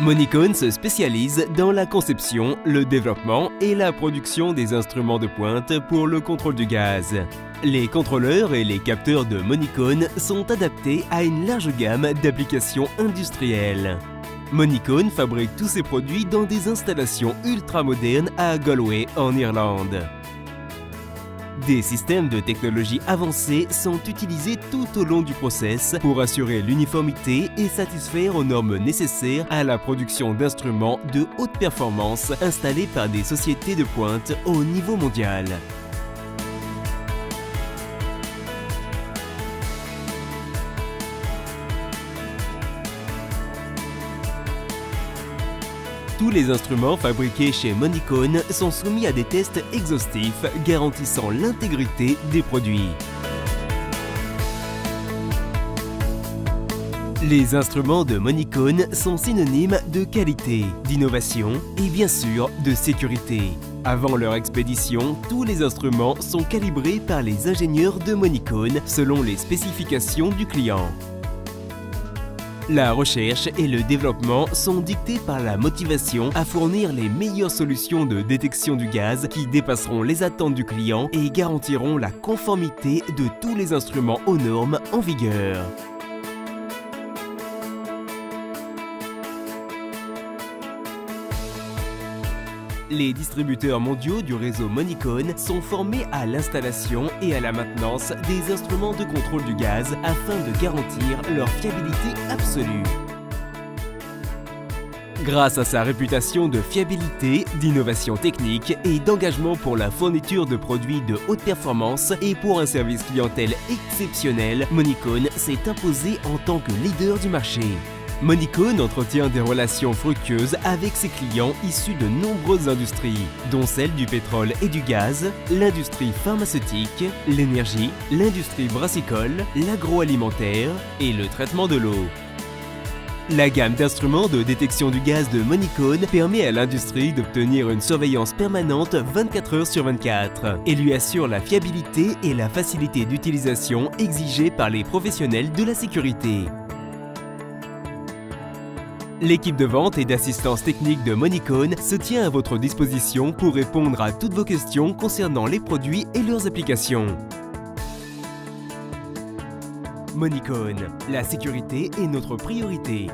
Monicone se spécialise dans la conception, le développement et la production des instruments de pointe pour le contrôle du gaz. Les contrôleurs et les capteurs de Monicone sont adaptés à une large gamme d'applications industrielles. Monicone fabrique tous ses produits dans des installations ultra modernes à Galway, en Irlande. Des systèmes de technologie avancée sont utilisés tout au long du process pour assurer l'uniformité et satisfaire aux normes nécessaires à la production d'instruments de haute performance installés par des sociétés de pointe au niveau mondial. Tous les instruments fabriqués chez Monicone sont soumis à des tests exhaustifs garantissant l'intégrité des produits. Les instruments de Monicone sont synonymes de qualité, d'innovation et bien sûr de sécurité. Avant leur expédition, tous les instruments sont calibrés par les ingénieurs de Monicone selon les spécifications du client. La recherche et le développement sont dictés par la motivation à fournir les meilleures solutions de détection du gaz qui dépasseront les attentes du client et garantiront la conformité de tous les instruments aux normes en vigueur. Les distributeurs mondiaux du réseau Monicone sont formés à l'installation et à la maintenance des instruments de contrôle du gaz afin de garantir leur fiabilité absolue. Grâce à sa réputation de fiabilité, d'innovation technique et d'engagement pour la fourniture de produits de haute performance et pour un service clientèle exceptionnel, Monicone s'est imposé en tant que leader du marché. Monicone entretient des relations fructueuses avec ses clients issus de nombreuses industries, dont celle du pétrole et du gaz, l'industrie pharmaceutique, l'énergie, l'industrie brassicole, l'agroalimentaire et le traitement de l'eau. La gamme d'instruments de détection du gaz de Monicone permet à l'industrie d'obtenir une surveillance permanente 24 heures sur 24 et lui assure la fiabilité et la facilité d'utilisation exigées par les professionnels de la sécurité. L'équipe de vente et d'assistance technique de Monicone se tient à votre disposition pour répondre à toutes vos questions concernant les produits et leurs applications. Monicone, la sécurité est notre priorité.